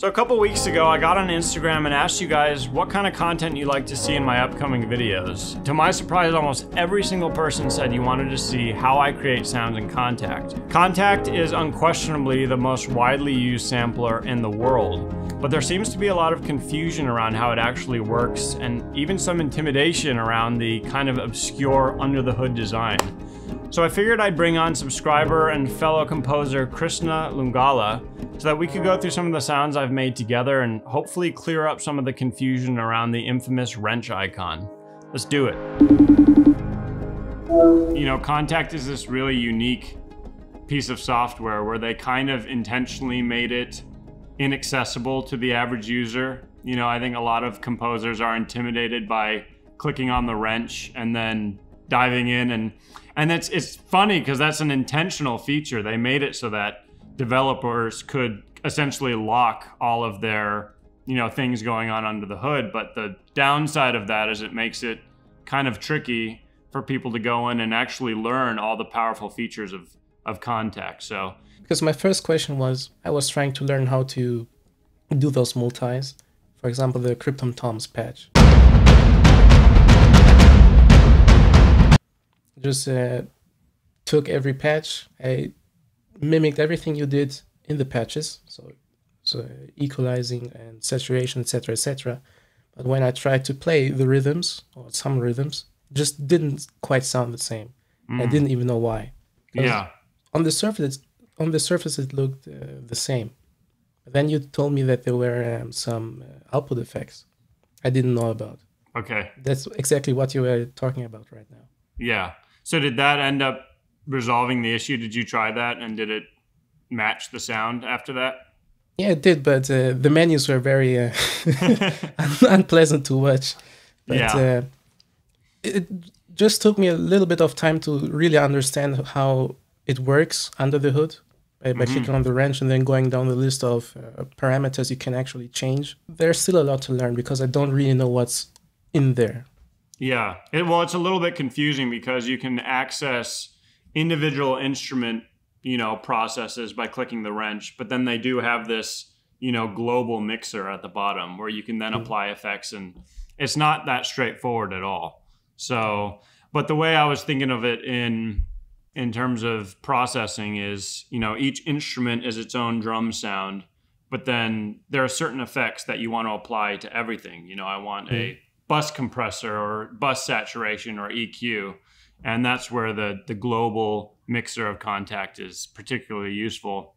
So a couple weeks ago, I got on Instagram and asked you guys what kind of content you'd like to see in my upcoming videos. To my surprise, almost every single person said you wanted to see how I create sounds in Kontakt. Kontakt is unquestionably the most widely used sampler in the world, but there seems to be a lot of confusion around how it actually works and even some intimidation around the kind of obscure under-the-hood design. So I figured I'd bring on subscriber and fellow composer Chrisna Lungala so that we could go through some of the sounds I've made together and hopefully clear up some of the confusion around the infamous wrench icon. Let's do it. You know, Kontakt is this really unique piece of software where they kind of intentionally made it inaccessible to the average user. You know, I think a lot of composers are intimidated by clicking on the wrench and then diving in, and it's funny because that's an intentional feature. They made it so that developers could essentially lock all of their, you know, things going on under the hood. But the downside of that is it makes it kind of tricky for people to go in and actually learn all the powerful features of Kontakt. So, because my first question was, I was trying to learn how to do those multis. For example, the Krypton Toms patch. Just took every patch. I mimicked everything you did in the patches, so equalizing and saturation, etc., etc. But when I tried to play the rhythms, or some rhythms, just didn't quite sound the same. I didn't even know why. Yeah. On the surface, it looked the same. But then you told me that there were some output effects I didn't know about. Okay. That's exactly what you were talking about right now. Yeah. So did that end up resolving the issue? Did you try that and did it match the sound after that? Yeah, it did, but the menus were very unpleasant to watch. But Yeah. It just took me a little bit of time to really understand how it works under the hood by clicking on the wrench and then going down the list of parameters you can actually change. There's still a lot to learn because I don't really know what's in there. Yeah, well, it's a little bit confusing because you can access individual instrument, you know, processes by clicking the wrench, but then they do have this, you know, global mixer at the bottom where you can then apply effects, and it's not that straightforward at all. So, but the way I was thinking of it in terms of processing is, you know, each instrument is its own drum sound, but then there are certain effects that you want to apply to everything. You know, I want a bus compressor or bus saturation or EQ, and that's where the global mixer of Kontakt is particularly useful.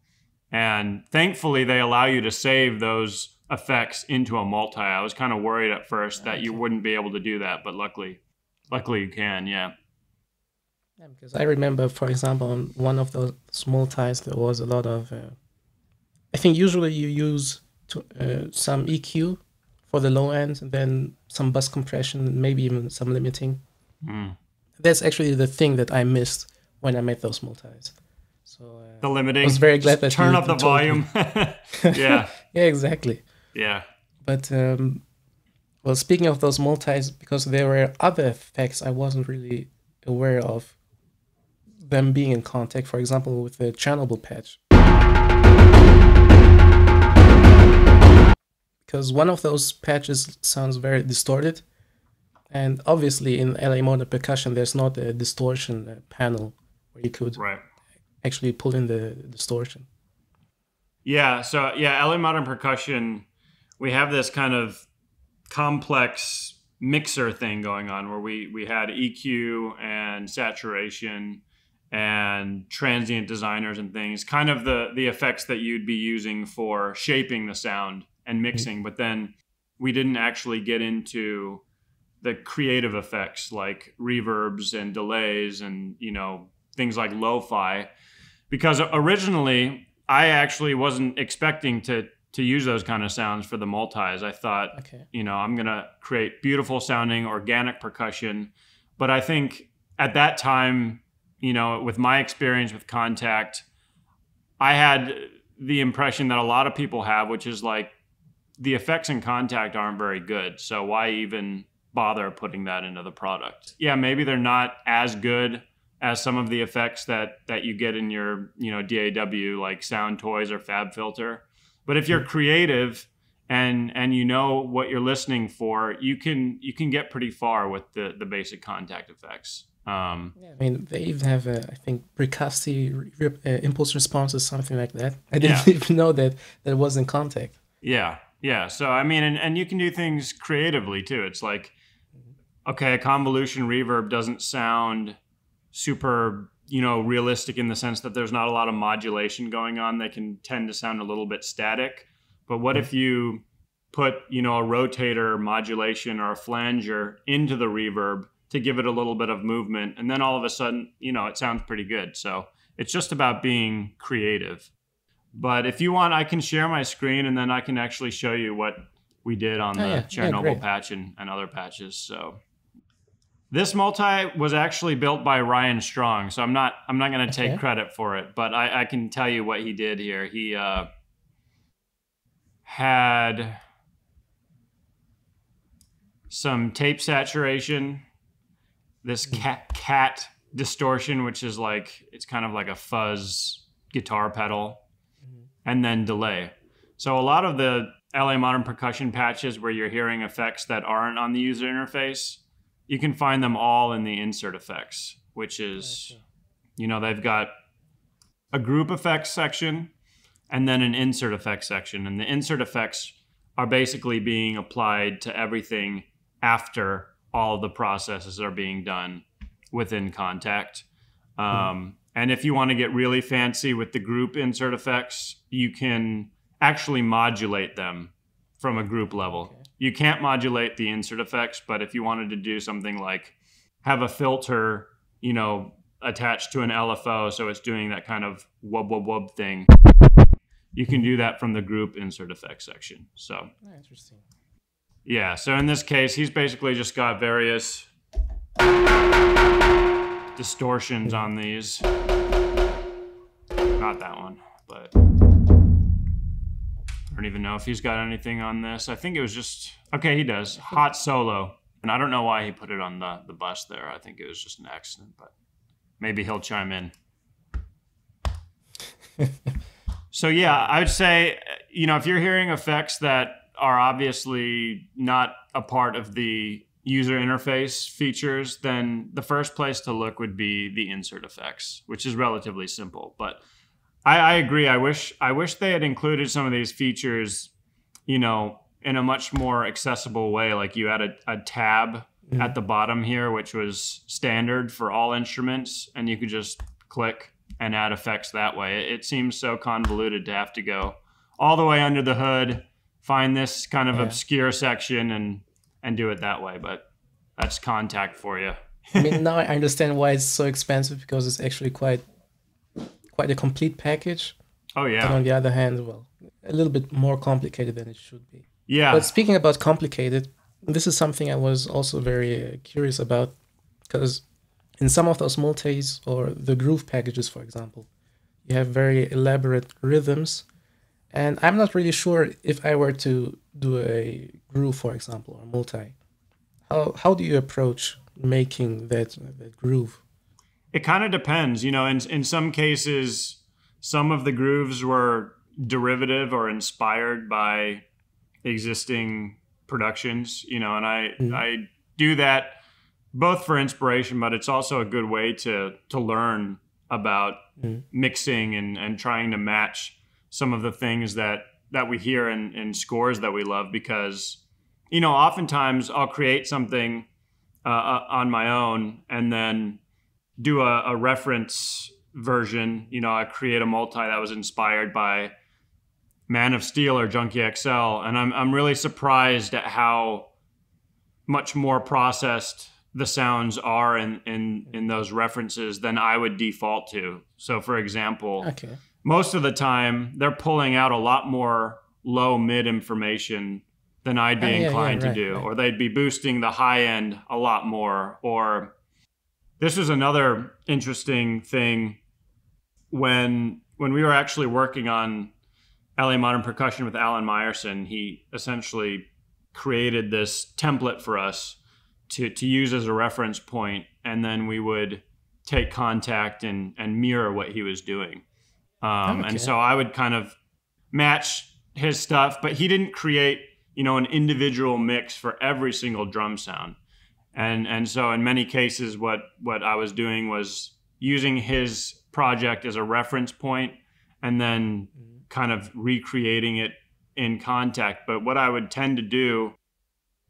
And thankfully they allow you to save those effects into a multi. I was kind of worried at first that you wouldn't be able to do that, but luckily you can. Yeah, because I remember, for example, on one of those multis there was a lot of I think usually you use some EQ for the low end, and then some bus compression, maybe even some limiting. That's actually the thing that I missed when I made those multis. So the limiting. I was very glad that turn you up the told volume. me. Yeah. Yeah, exactly. Yeah. But well, speaking of those multis, because there were other effects I wasn't really aware of them being in Kontakt. For example, with the Chernobyl patch. Because one of those patches sounds very distorted, and obviously in LA Modern Percussion there's not a distortion panel where you could actually pull in the distortion. Yeah, so yeah, LA Modern Percussion, we have this kind of complex mixer thing going on where we had EQ and saturation and transient designers and things, kind of the effects that you'd be using for shaping the sound and mixing, but then we didn't actually get into the creative effects like reverbs and delays and, you know, things like lo-fi, because originally I actually wasn't expecting to use those kind of sounds for the multis. I thought, you know, I'm going to create beautiful sounding organic percussion. But I think at that time, you know, with my experience with Kontakt, I had the impression that a lot of people have, which is like, the effects in Kontakt aren't very good, so why even bother putting that into the product? Yeah, maybe they're not as good as some of the effects that you get in your, DAW, like Sound Toys or FabFilter. But if you're creative and you know what you're listening for, you can get pretty far with the basic Kontakt effects. I mean, they even have, I think, percussive impulse response or something like that. I didn't even know that was in Kontakt. Yeah. So, I mean, and you can do things creatively, too. It's like, okay, a convolution reverb doesn't sound super, realistic in the sense that there's not a lot of modulation going on. They can tend to sound a little bit static. But what if you put, a rotator modulation or a flanger into the reverb to give it a little bit of movement, and then all of a sudden, it sounds pretty good. So it's just about being creative. But if you want, I can share my screen, and then I can actually show you what we did on the Chernobyl patch and other patches. So this multi was actually built by Ryan Strong, so I'm not going to take credit for it, but I can tell you what he did here. He had some tape saturation, this cat distortion, which is it's kind of like a fuzz guitar pedal, and then delay. So a lot of the LA Modern Percussion patches where you're hearing effects that aren't on the user interface, you can find them all in the insert effects, which is, they've got a group effects section and then an insert effects section. And the insert effects are basically being applied to everything after all of the processes are being done within Kontakt. And if you want to get really fancy with the group insert effects, you can actually modulate them from a group level. You can't modulate the insert effects, but if you wanted to do something like have a filter, attached to an LFO, so it's doing that kind of wub wub wub thing, you can do that from the group insert effects section. So interesting. Yeah, so in this case, he's basically just got various distortions on these. Not that one, but I don't even know if he's got anything on this. I think it was just, okay, he does. Hot Solo. And I don't know why he put it on the bus there. I think it was just an accident, but maybe he'll chime in. So yeah, I would say, if you're hearing effects that are obviously not a part of the user interface features, then the first place to look would be the insert effects, which is relatively simple. But I agree. I wish they had included some of these features, in a much more accessible way. Like you had a tab at the bottom here, which was standard for all instruments, and you could just click and add effects that way. It seems so convoluted to have to go all the way under the hood, find this kind of obscure section and do it that way. But that's Kontakt for you. I mean, now I understand why it's so expensive, because it's actually quite a complete package. Oh yeah. But on the other hand, well, a little bit more complicated than it should be. Yeah. But speaking about complicated, this is something I was also very curious about, because in some of those multis or the groove packages, for example, you have very elaborate rhythms. And I'm not really sure if I were to do a groove, for example, or multi, how do you approach making that groove? It kind of depends. In some cases, some of the grooves were derivative or inspired by existing productions, and I do that both for inspiration, but it's also a good way to learn about mixing and trying to match some of the things that we hear in scores that we love, because, oftentimes I'll create something on my own and then do a reference version. I create a multi that was inspired by Man of Steel or Junkie XL, and I'm really surprised at how much more processed the sounds are in those references than I would default to. So, for example, most of the time they're pulling out a lot more low mid information than I'd be inclined to do, or they'd be boosting the high end a lot more. Or this is another interesting thing when we were actually working on LA Modern Percussion with Alan Meyerson. He essentially created this template for us to use as a reference point, and then we would take Kontakt and mirror what he was doing. Okay. And so I would kind of match his stuff, but he didn't create, you know, an individual mix for every single drum sound. And so in many cases, what I was doing was using his project as a reference point and then kind of recreating it in Kontakt. But what I would tend to do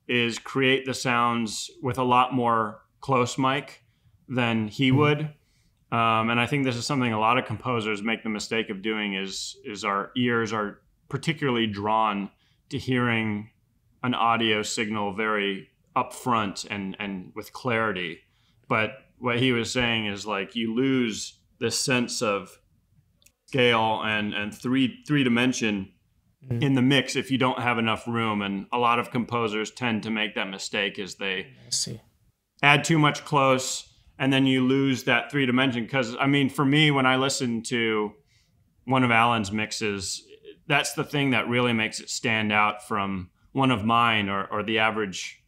is create the sounds with a lot more close mic than he would. And I think this is something a lot of composers make the mistake of doing is our ears are particularly drawn to hearing an audio signal very upfront and with clarity. But what he was saying is like you lose this sense of scale and three dimension in the mix if you don't have enough room. And a lot of composers tend to make that mistake is they add too much close and then you lose that 3 dimension. Because I mean, for me, when I listen to one of Alan's mixes, that's the thing that really makes it stand out from one of mine or the average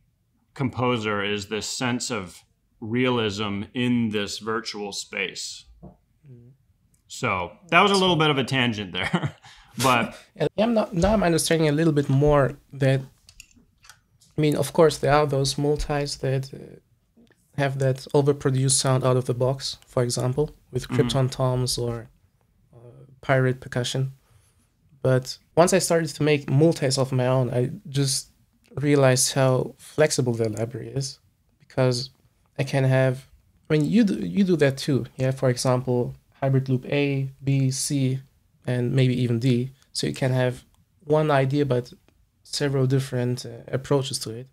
composer is this sense of realism in this virtual space. So that was a little bit of a tangent there, but now I'm understanding a little bit more that, I mean, of course, there are those multis that have that overproduced sound out of the box, for example, with Krypton Toms or pirate percussion. But once I started to make multis of my own, I just realized how flexible the library is, because I can have, I mean, you do that too. Yeah, for example, hybrid loop A, B, C, and maybe even D. So you can have one idea, but several different approaches to it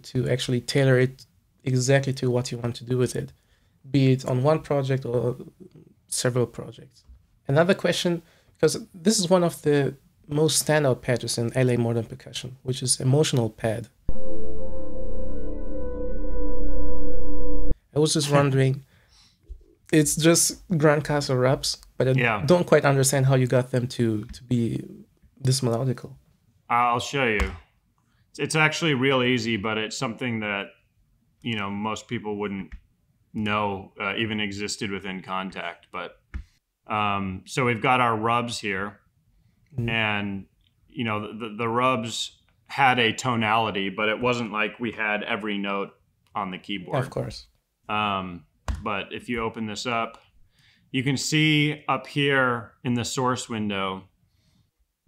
to actually tailor it exactly to what you want to do with it, be it on one project or several projects. Another question, because this is one of the most standout patches in LA modern percussion, which is emotional pad. I was just wondering, it's just Grandcastle raps, but I don't quite understand how you got them to be this melodical. I'll show you. It's actually real easy, but it's something that, you know, most people wouldn't know even existed within Kontakt. But so we've got our rubs here, and you know the rubs had a tonality, but it wasn't like we had every note on the keyboard. Of course. But if you open this up, you can see up here in the source window,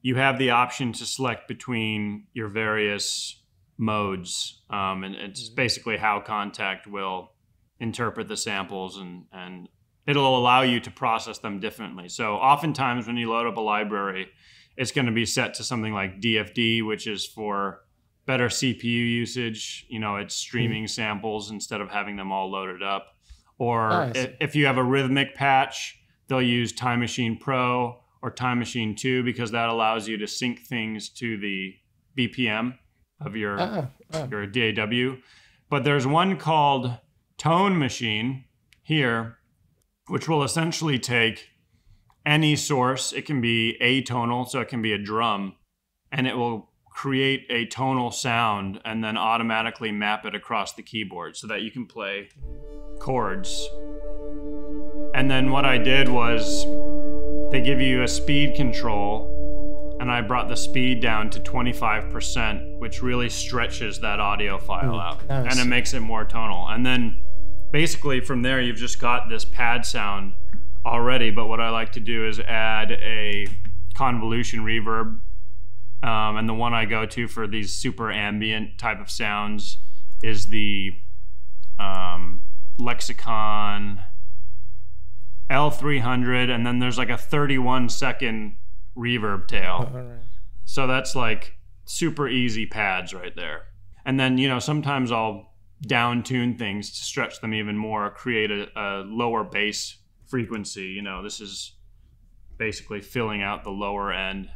you have the option to select between your various modes. And it's basically how Kontakt will interpret the samples and it'll allow you to process them differently. So oftentimes when you load up a library, it's going to be set to something like DFD, which is for better CPU usage. You know, it's streaming samples instead of having them all loaded up. Or if you have a rhythmic patch, they'll use Time Machine Pro or Time Machine 2 because that allows you to sync things to the BPM of your DAW. But there's one called Tone Machine here, which will essentially take any source. It can be atonal, so it can be a drum, and it will create a tonal sound and then automatically map it across the keyboard so that you can play chords. And then what I did was they give you a speed control, and I brought the speed down to 25%, which really stretches that audio file out. Nice. And it makes it more tonal. And then basically from there, you've just got this pad sound already. But what I like to do is add a convolution reverb. And the one I go to for these super ambient type of sounds is the Lexicon L300, and then there's like a 31-second reverb tail. So that's like super easy pads right there. And then, you know, sometimes I'll down tune things to stretch them even more, create a lower bass frequency. You know, this is basically filling out the lower end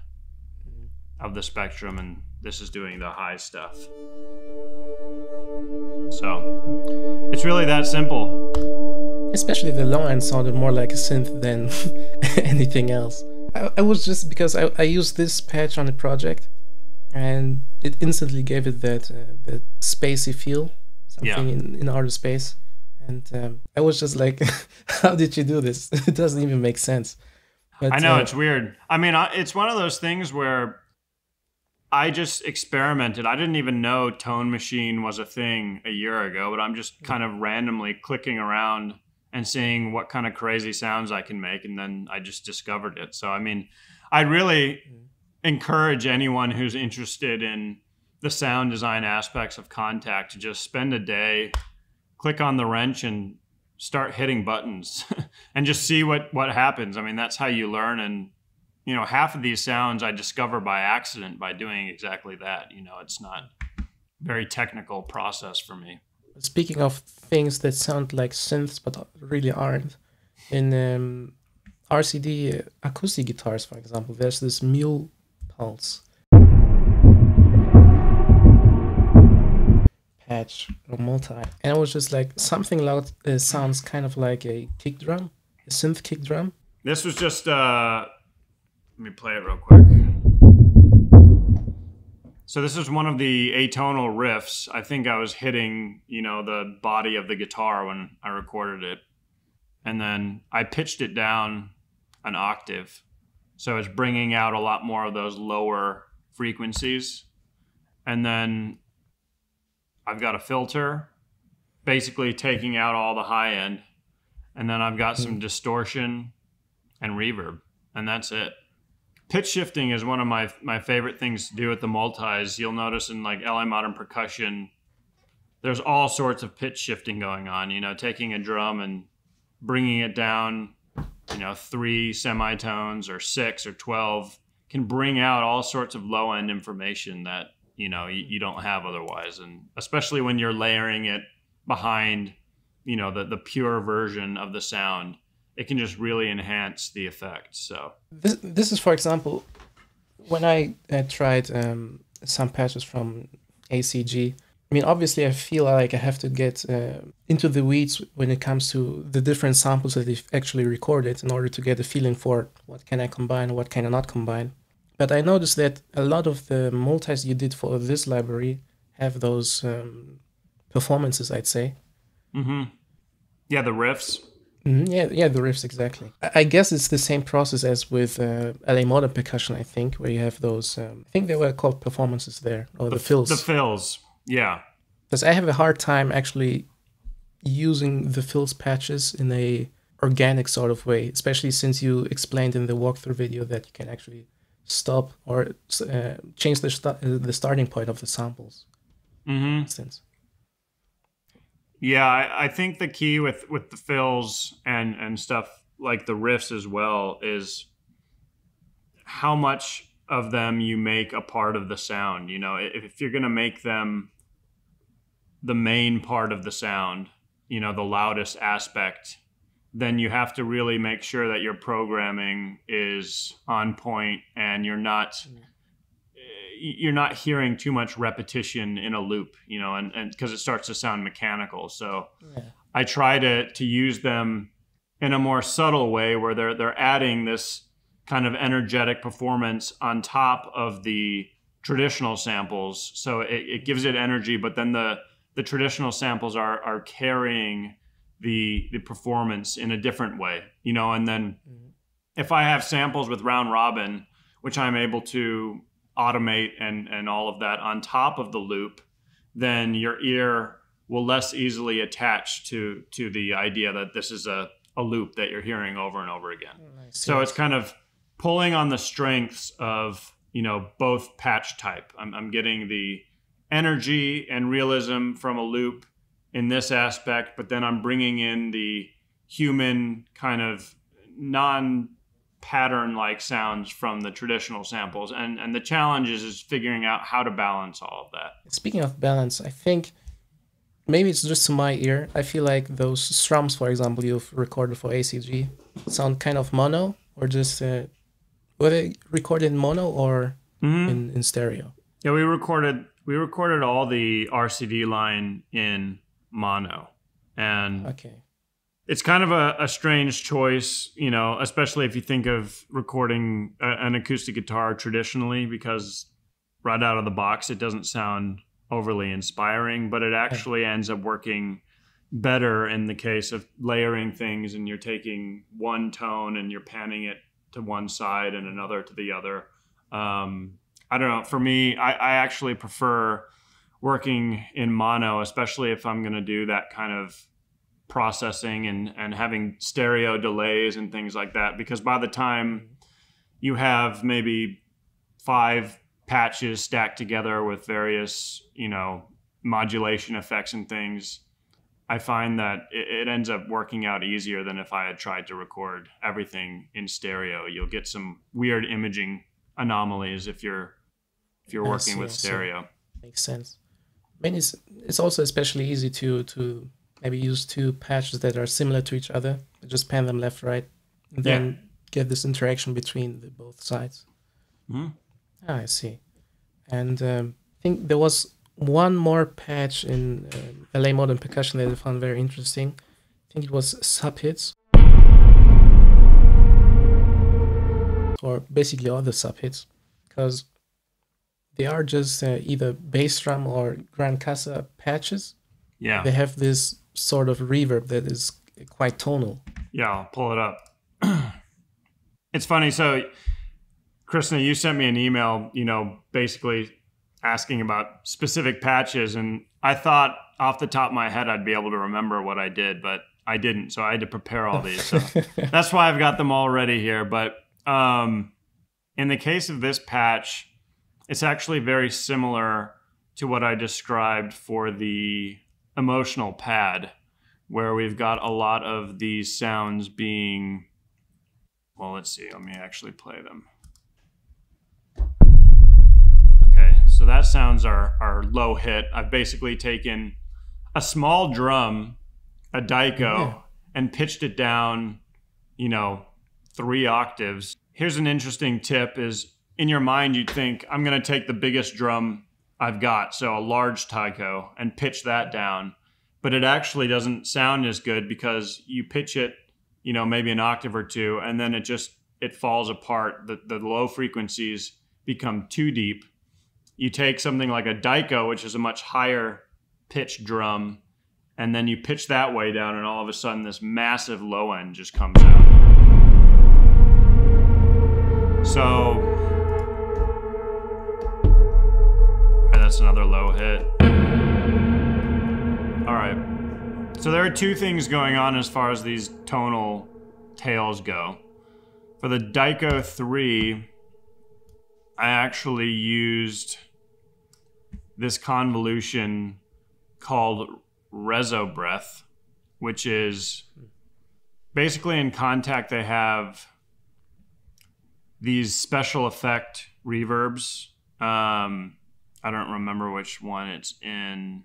of the spectrum, and this is doing the high stuff. So it's really that simple. Especially the low end sounded more like a synth than anything else. I was just, because I used this patch on the project and it instantly gave it that spacey feel, something in outer space. And I was just like, how did you do this? It doesn't even make sense. But, I know, it's weird. I mean, it's one of those things where I just experimented. I didn't even know Tone Machine was a thing a year ago, but I'm just kind of randomly clicking around and seeing what kind of crazy sounds I can make, and then I just discovered it. So, I mean, I really encourage anyone who's interested in the sound design aspects of Kontakt to just spend a day, click on the wrench, and start hitting buttons and just see what happens. I mean, that's how you learn. And you know, half of these sounds I discover by accident by doing exactly that. You know, it's not a very technical process for me. Speaking of things that sound like synths but really aren't, in RCD acoustic guitars, for example, there's this Mule Pulse patch or multi, and I was just like, something loud sounds kind of like a kick drum, a synth kick drum. This was just let me play it real quick. So this is one of the atonal riffs. I think I was hitting, you know, the body of the guitar when I recorded it, and then I pitched it down an octave, so it's bringing out a lot more of those lower frequencies. And then I've got a filter, basically taking out all the high end. And then I've got some distortion and reverb, and that's it. Pitch shifting is one of my favorite things to do with the multis. You'll notice in like LA Modern Percussion, there's all sorts of pitch shifting going on, you know, taking a drum and bringing it down, you know, 3 semitones or 6 or 12 can bring out all sorts of low end information that, you know, you don't have otherwise. And especially when you're layering it behind, you know, the pure version of the sound, it can just really enhance the effect. So this is, for example, when I tried some patches from ACG. I mean, obviously, I feel like I have to get into the weeds when it comes to the different samples that they've actually recorded in order to get a feeling for what can I combine, what can I not combine. But I noticed that a lot of the multis you did for this library have those performances, I'd say. Mm-hmm. Yeah, the riffs. Mm-hmm. Yeah, the riffs, exactly. I guess it's the same process as with LA Modern Percussion, I think, where you have those, I think they were called performances there, or the fills. The fills, yeah. Because I have a hard time actually using the fills patches in a organic sort of way, especially since you explained in the walkthrough video that you can actually stop or change the starting point of the samples. Mm-hmm. For instance. Yeah, I think the key with the fills and stuff like the riffs as well is how much of them you make a part of the sound. You know, if you're going to make them the main part of the sound, you know, the loudest aspect, then you have to really make sure that your programming is on point and you're not hearing too much repetition in a loop, you know, and because it starts to sound mechanical. So yeah. I try to use them in a more subtle way where they're adding this kind of energetic performance on top of the traditional samples. So it gives it energy, but then the traditional samples are carrying the performance in a different way, you know. And then if I have samples with round robin, which I'm able to automate and all of that on top of the loop, then your ear will less easily attach to the idea that this is a loop that you're hearing over and over again. So it's kind of pulling on the strengths of, you know, both patch type. I'm getting the energy and realism from a loop in this aspect, but then I'm bringing in the human kind of non-pattern-like sounds from the traditional samples. And the challenge is figuring out how to balance all of that. Speaking of balance, I think maybe it's just to my ear. I feel like those strums, for example, you've recorded for ACG sound kind of mono, or just were they recorded in mono or in stereo? Yeah, we recorded all the RCD line in mono, and it's kind of a strange choice, you know, especially if you think of recording an acoustic guitar traditionally, because right out of the box it doesn't sound overly inspiring, but it actually ends up working better in the case of layering things, and you're taking one tone and you're panning it to one side and another to the other. I don't know. For me, I actually prefer working in mono, especially if I'm going to do that kind of processing and having stereo delays and things like that, because by the time you have maybe 5 patches stacked together with various, modulation effects and things, I find that it ends up working out easier than if I had tried to record everything in stereo. You'll get some weird imaging anomalies if you're working with stereo. Makes sense. I mean, it's also especially easy to maybe use 2 patches that are similar to each other, just pan them left, right, and then get this interaction between both sides. Mm-hmm. I see. And I think there was one more patch in LA Modern Percussion that I found very interesting. I think it was subhits, or basically all the subhits, because they are just either bass drum or Grand Casa patches. Yeah. They have this sort of reverb that is quite tonal. Yeah, I'll pull it up. It's funny. So, Chrisna, you sent me an email, basically asking about specific patches, and I thought off the top of my head I'd be able to remember what I did, but I didn't. So I had to prepare all these. So that's why I've got them all ready here. But in the case of this patch, it's actually very similar to what I described for the emotional pad, where we've got a lot of these sounds being, well, let's see, let me actually play them. Okay, so that sounds are low hit. I've basically taken a small drum, a Daiko, and pitched it down, 3 octaves. Here's an interesting tip is, in your mind, you'd think, I'm going to take the biggest drum I've got, so a large taiko, and pitch that down. But it actually doesn't sound as good because you pitch it, maybe an octave or 2, and then it falls apart. The low frequencies become too deep. You take something like a Daiko, which is a much higher pitched drum, and then you pitch that way down, and all of a sudden this massive low end just comes out. So that's another low hit. All right. So there are 2 things going on as far as these tonal tails go. For the Daiko 3, I actually used this convolution called Reso Breath, which is basically in Kontakt they have these special effect reverbs. I don't remember which one it's in.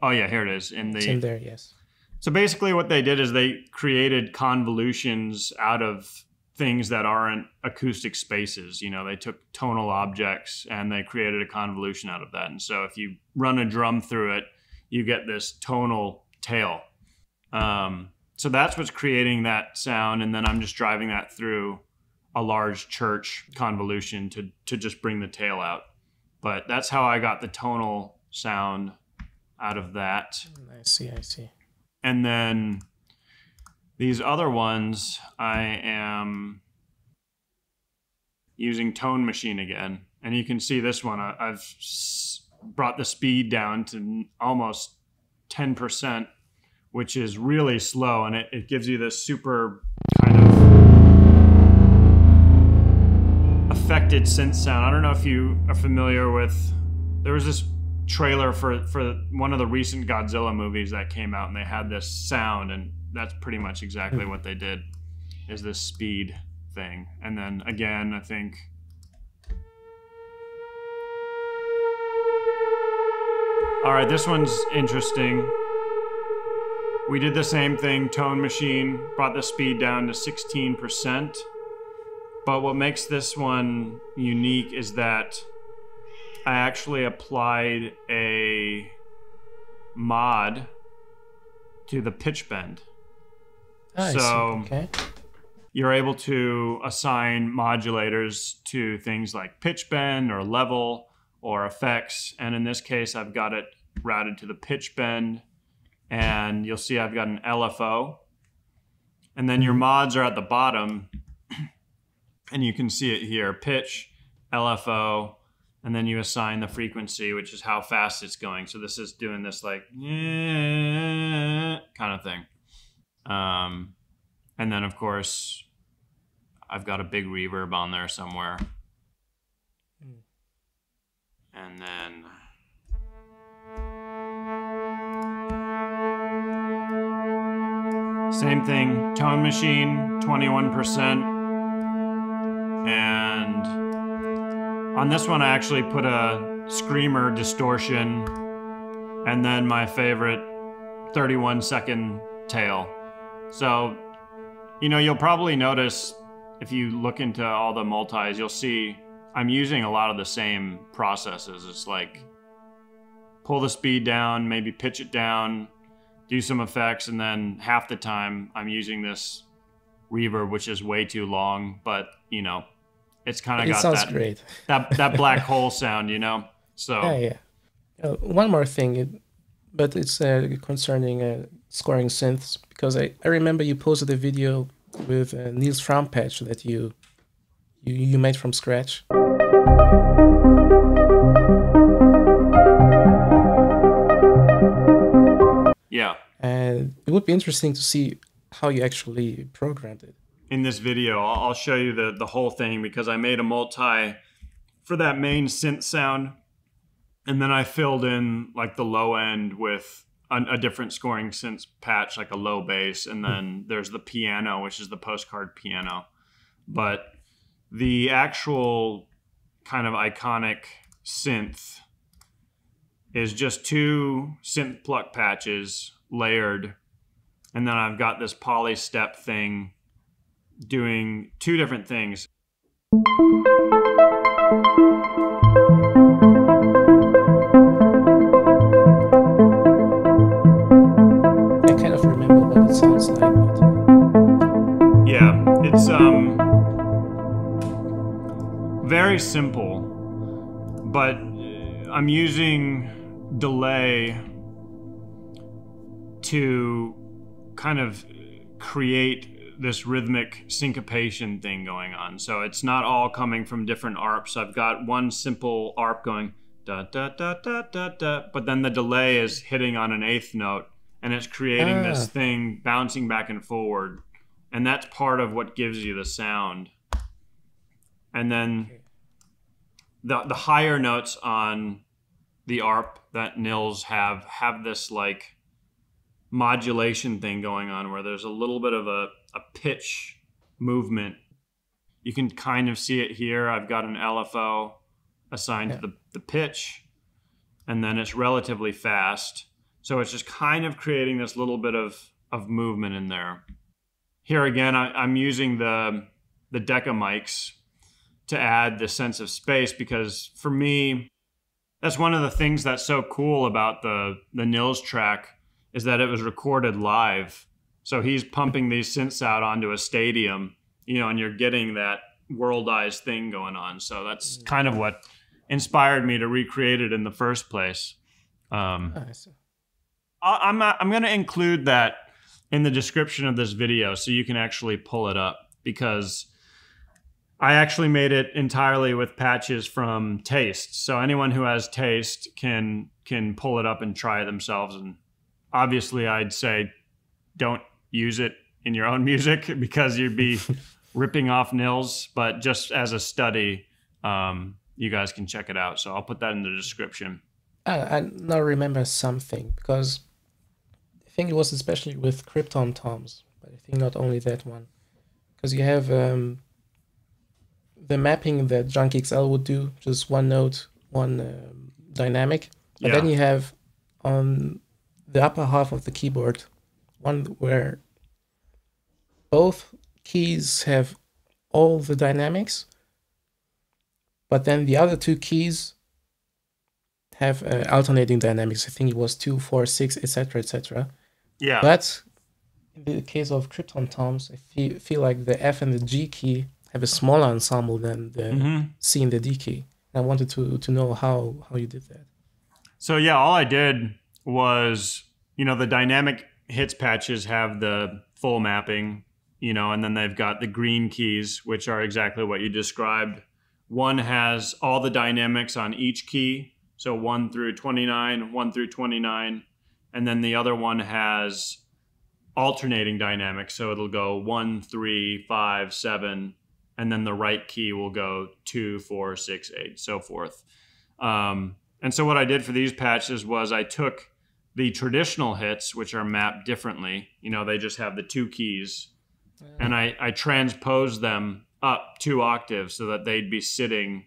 Oh yeah, here it is. It's in there, yes. So basically what they did is they created convolutions out of things that aren't acoustic spaces. They took tonal objects and they created a convolution out of that. And so if you run a drum through it, you get this tonal tail. So that's what's creating that sound. And then I'm just driving that through a large church convolution to just bring the tail out. But that's how I got the tonal sound out of that. I see. And then these other ones, I am using Tone Machine again. And you can see this one, I've brought the speed down to almost 10%, which is really slow. And it gives you this super kind of affected synth sound. I don't know if you are familiar with, there was this trailer for one of the recent Godzilla movies that came out, and they had this sound, and that's pretty much exactly what they did, is this speed thing. And then again, I think all right, this one's interesting. We did the same thing, Tone Machine, brought the speed down to 16%. But what makes this one unique is that I actually applied a mod to the pitch bend. So you're able to assign modulators to things like pitch bend or level or effects. And in this case, I've got it routed to the pitch bend. and you'll see I've got an LFO. And then your mods are at the bottom, and you can see it here, pitch, LFO, and then you assign the frequency, which is how fast it's going. So this is doing this like kind of thing. And then of course, I've got a big reverb on there somewhere. And then same thing, tone machine, 21%. And on this one, I actually put a screamer distortion and then my favorite 31-second tail. So, you know, you'll probably notice if you look into all the multis, you'll see I'm using a lot of the same processes. It's like pull the speed down, maybe pitch it down, do some effects, and then half the time I'm using this reverb, which is way too long, but you know, it's kind of got sounds great. that black hole sound, you know. So yeah. One more thing, but it's concerning scoring synths, because I remember you posted a video with Niels Fram patch that you made from scratch. Yeah. And it would be interesting to see how you actually programmed it. In this video, I'll show you the whole thing, because I made a multi for that main synth sound, and then I filled in like the low end with a different scoring synth patch, like a low bass, and then there's the piano, which is the postcard piano. But the actual kind of iconic synth is just two synth pluck patches layered, and then I've got this poly step thing doing two different things. I kind of remember what it sounds like. But yeah, it's very simple, but I'm using delay to kind of create this rhythmic syncopation thing going on. So it's not all coming from different ARPs. I've got one simple ARP going da da da da da da, but then the delay is hitting on an eighth note, and it's creating this thing bouncing back and forward, and that's part of what gives you the sound. And then the higher notes on the ARP that Nils have this like modulation thing going on, where there's a little bit of a pitch movement. You can kind of see it here. I've got an LFO assigned to the pitch, and then it's relatively fast. So it's just kind of creating this little bit of movement in there. Here again, I'm using the Deca mics to add the sense of space, because for me, that's one of the things that's so cool about the Nils track, is that it was recorded live. So he's pumping these synths out onto a stadium, you know, and you're getting that world eyes thing going on. So that's kind of what inspired me to recreate it in the first place. I'm going to include that in the description of this video so you can actually pull it up, because I actually made it entirely with patches from Taste. So anyone who has Taste can pull it up and try it themselves. And obviously I'd say don't use it in your own music, because you'd be ripping off Nils, but just as a study, you guys can check it out. So I'll put that in the description. I now remember something, because I think it was especially with Krypton Toms, but I think not only that one, because you have the mapping that Junk XL would do, just one note, one dynamic, but then you have on the upper half of the keyboard one where both keys have all the dynamics, but then the other two keys have alternating dynamics. I think it was 2, 4, 6, etc., etc. Yeah. But in the case of Krypton Toms, I feel like the F and the G key have a smaller ensemble than the C and the D key. And I wanted to know how you did that. So yeah, all I did was the dynamic hits patches have the full mapping, and then they've got the green keys, which are exactly what you described. One has all the dynamics on each key, so 1 through 29, 1 through 29, and then the other one has alternating dynamics, so it'll go 1, 3, 5, 7, and then the right key will go 2, 4, 6, 8, so forth. And so what I did for these patches was I took the traditional hits, which are mapped differently, they just have the 2 keys, and I transposed them up 2 octaves so that they'd be sitting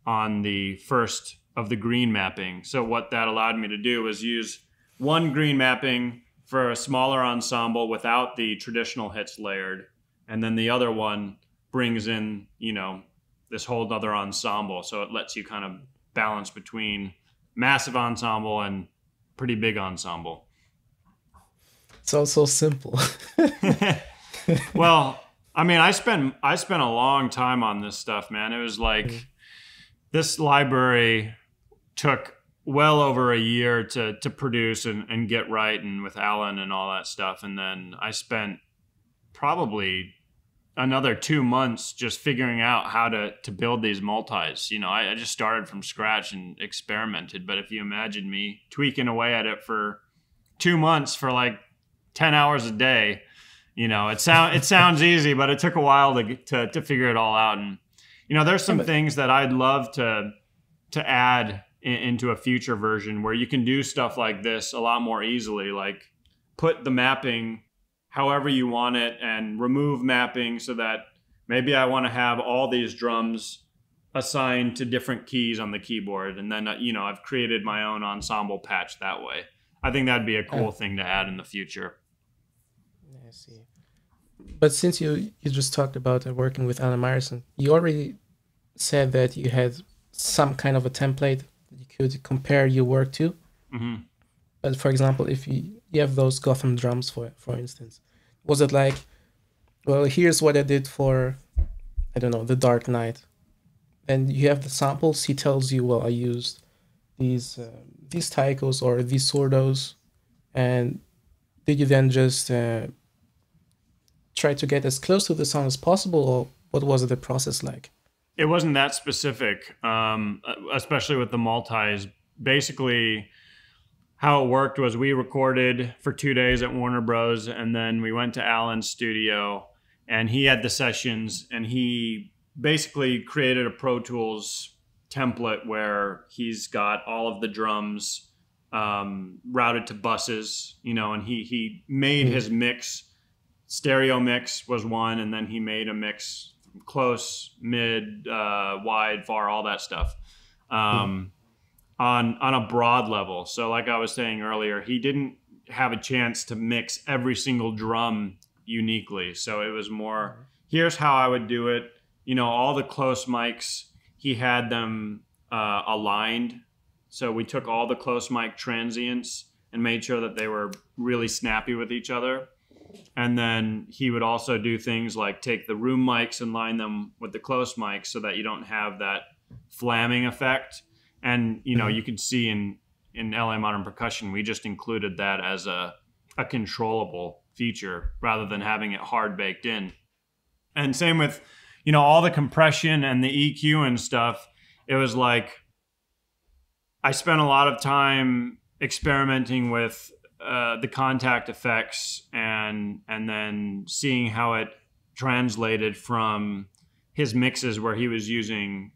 on the first of the green mapping. So what that allowed me to do was use one green mapping for a smaller ensemble without the traditional hits layered, and then the other one brings in, this whole other ensemble. So it lets you kind of balance between massive ensemble and pretty big ensemble. It's all so simple. Well, I mean, I spent a long time on this stuff, man. It was like this library took well over a year to produce and get right, and with Alan and all that stuff. And then I spent probably another 2 months just figuring out how to build these multis. I just started from scratch and experimented. But if you imagine me tweaking away at it for 2 months for like 10 hours a day, it sounds easy, but it took a while to figure it all out. And there's some things that I'd love to add into a future version where you can do stuff like this a lot more easily, like put the mapping however you want it and remove mapping so that maybe I want to have all these drums assigned to different keys on the keyboard, and then I've created my own ensemble patch that way. I think that'd be a cool thing to add in the future. I see. But since you just talked about working with Alan Myerson, you already said that you had some kind of a template that you could compare your work to. Mm-hmm. But for example, if you have those Gotham drums, for instance, was it like, well, here's what I did for, I don't know, The Dark Knight, and you have the samples. He tells you, well, I used these taikos or these sordos, and did you then just try to get as close to the sound as possible, or what was the process like? It wasn't that specific, especially with the multis. Basically, how it worked was we recorded for 2 days at Warner Bros. And then we went to Alan's studio, and he had the sessions, and he basically created a Pro Tools template where he's got all of the drums routed to buses, and he made his mix. Stereo mix was one, and then he made a mix close, mid, wide, far, all that stuff on a broad level. So like I was saying earlier, he didn't have a chance to mix every single drum uniquely. So it was more, here's how I would do it. All the close mics, he had them aligned. So we took all the close mic transients and made sure that they were really snappy with each other. And then he would also do things like take the room mics and line them with the close mics so that you don't have that flamming effect. And, you can see in LA Modern Percussion, we just included that as a controllable feature rather than having it hard baked in. And same with, all the compression and the EQ and stuff. It was like I spent a lot of time experimenting with the Kontakt effects and then seeing how it translated from his mixes where he was using,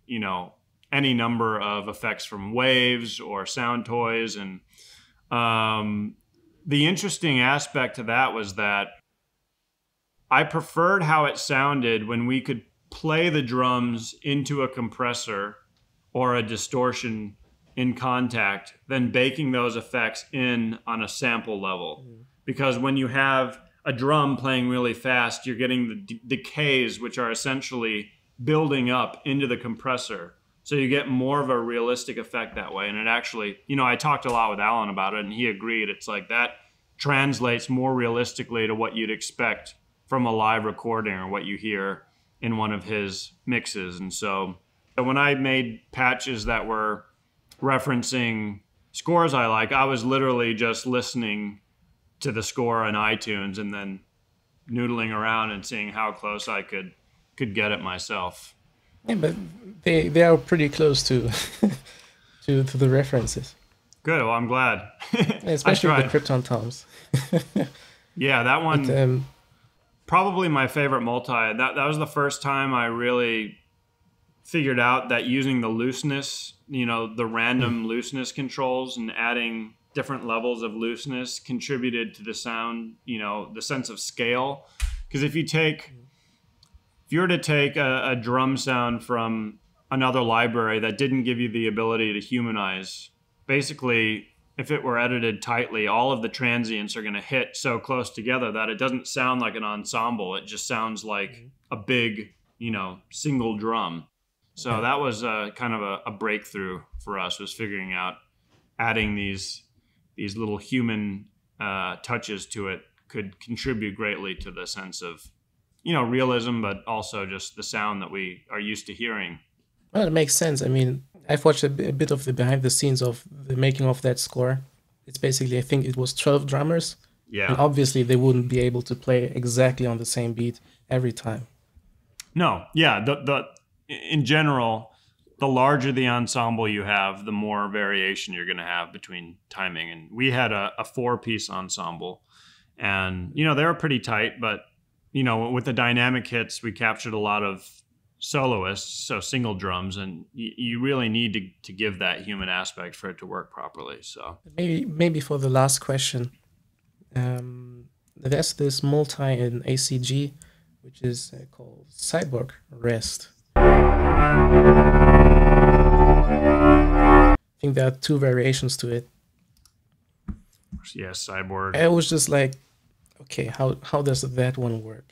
any number of effects from waves or sound toys. And the interesting aspect to that was that I preferred how it sounded when we could play the drums into a compressor or a distortion in Kontakt than baking those effects in on a sample level. Because when you have a drum playing really fast, you're getting the decays, which are essentially building up into the compressor. So you get more of a realistic effect that way. And it actually, I talked a lot with Alan about it, and he agreed. It's like that translates more realistically to what you'd expect from a live recording or what you hear in one of his mixes. And so when I made patches that were referencing scores I like, I was literally just listening to the score on iTunes and then noodling around and seeing how close I could get it myself. Yeah, but they are pretty close to to the references. Good. Well, I'm glad. Especially the Krypton Toms. Yeah, that one. But, probably my favorite multi. That was the first time I really figured out that using the looseness, the random looseness controls and adding different levels of looseness contributed to the sound, the sense of scale. Because if you were to take a drum sound from another library that didn't give you the ability to humanize, basically, if it were edited tightly, all of the transients are going to hit so close together that it doesn't sound like an ensemble. It just sounds like a big, single drum. So that was kind of a breakthrough for us, was figuring out adding these little human touches to it could contribute greatly to the sense of, realism, but also just the sound that we are used to hearing. Well, it makes sense. I mean, I've watched a bit of the behind the scenes of the making of that score. It's basically, I think it was 12 drummers. Yeah. And obviously they wouldn't be able to play exactly on the same beat every time. No. Yeah. In general, the larger the ensemble you have, the more variation you're going to have between timing. And we had a 4-piece ensemble, and, they were pretty tight, but, with the dynamic hits, we captured a lot of soloists, so single drums, and you really need to give that human aspect for it to work properly. So maybe for the last question, there's this multi in ACG, which is called Cyborg Reset. I think there are 2 variations to it. Yeah, Cyborg. I was just like, okay, how does that one work?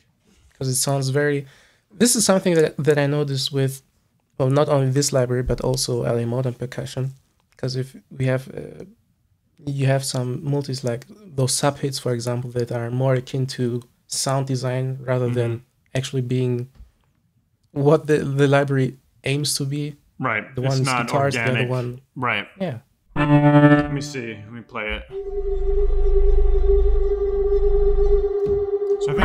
Because it sounds very... This is something that I noticed with, well, not only this library, but also LA Modern Percussion. Because if we have, you have some multis like those subhits, for example, that are more akin to sound design rather than actually being what the library aims to be. Right. The one's guitars, organic. the other one. Right. Yeah. Let me see. Let me play it. So I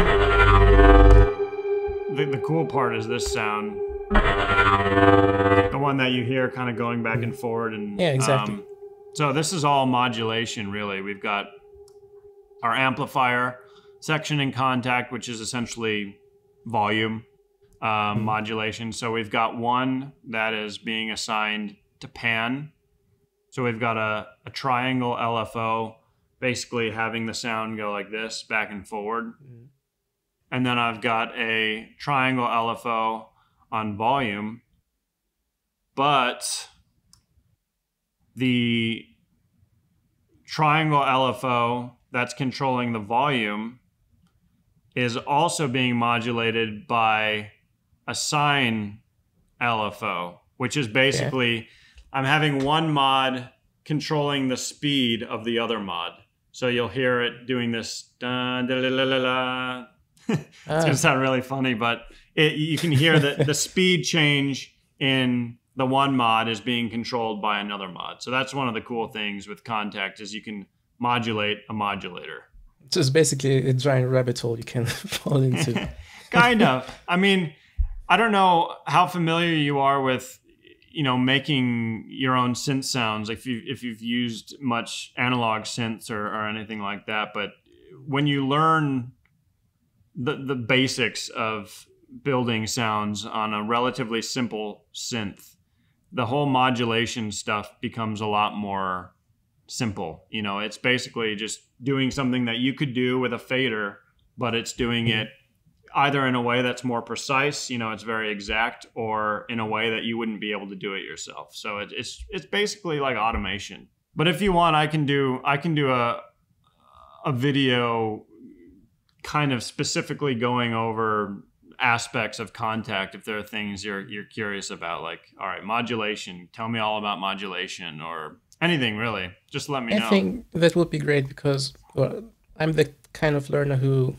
think the cool part is this sound. The one that you hear kind of going back and forward. And yeah, exactly. So this is all modulation, really. We've got our amplifier section in Kontakt, which is essentially volume modulation. So we've got one that is being assigned to pan. So we've got a triangle LFO, basically having the sound go like this, back and forward. And then I've got a triangle LFO on volume, but the triangle LFO that's controlling the volume is also being modulated by a sine LFO, which is basically, I'm having one mod controlling the speed of the other mod. So you'll hear it doing this, da, da, la, la, la, la. It's going to sound really funny, but you can hear that the speed change in the one mod is being controlled by another mod. So that's one of the cool things with Kontakt, is you can modulate a modulator. So it's basically a giant rabbit hole you can fall into. Kind of. I mean, I don't know how familiar you are with, making your own synth sounds, if you've used much analog synths or anything like that. But when you learn the basics of building sounds on a relatively simple synth, the whole modulation stuff becomes a lot more simple. It's basically just doing something that you could do with a fader, but it's doing it either in a way that's more precise, it's very exact, or in a way that you wouldn't be able to do it yourself. So it's basically like automation. But if you want, I can do a video kind of specifically going over aspects of Kontakt if there are things you're curious about, like, all right, modulation, tell me all about modulation, or anything really. Just let me know. I think that would be great, because I'm the kind of learner who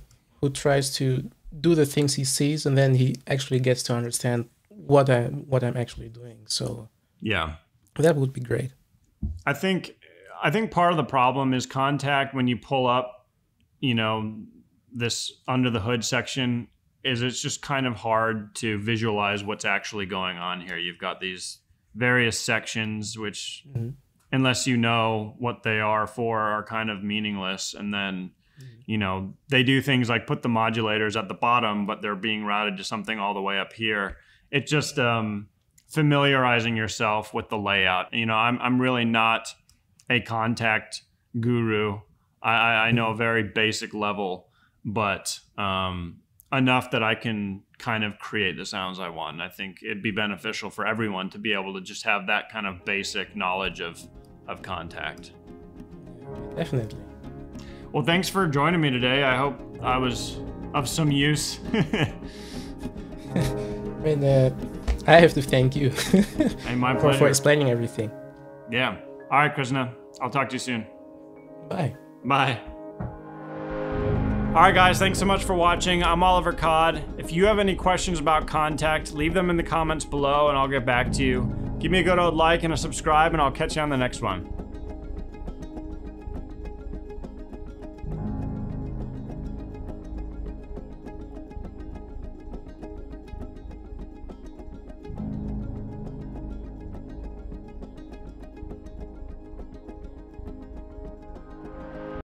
tries to do the things he sees, and then he actually gets to understand what I'm actually doing. So yeah, that would be great. I think part of the problem is Kontakt, when you pull up you know, this under the hood section is it's just kind of hard to visualize what's actually going on here. You've got these various sections, which unless you know what they are for, are kind of meaningless. And then, you know, they do things like put the modulators at the bottom, but they're being routed to something all the way up here. It just familiarizing yourself with the layout. You know, I'm really not a Kontakt guru. I know a very basic level, but enough that I can kind of create the sounds I want. And I think it'd be beneficial for everyone to be able to just have that kind of basic knowledge of Kontakt. Definitely. Well, thanks for joining me today. I hope I was of some use. I mean, I have to thank you Hey, my pleasure. for explaining everything. Yeah. All right, Chrisna. I'll talk to you soon. Bye. Bye. All right, guys, thanks so much for watching. I'm Oliver Codd. If you have any questions about Kontakt, leave them in the comments below and I'll get back to you. Give me a good old like and a subscribe and I'll catch you on the next one.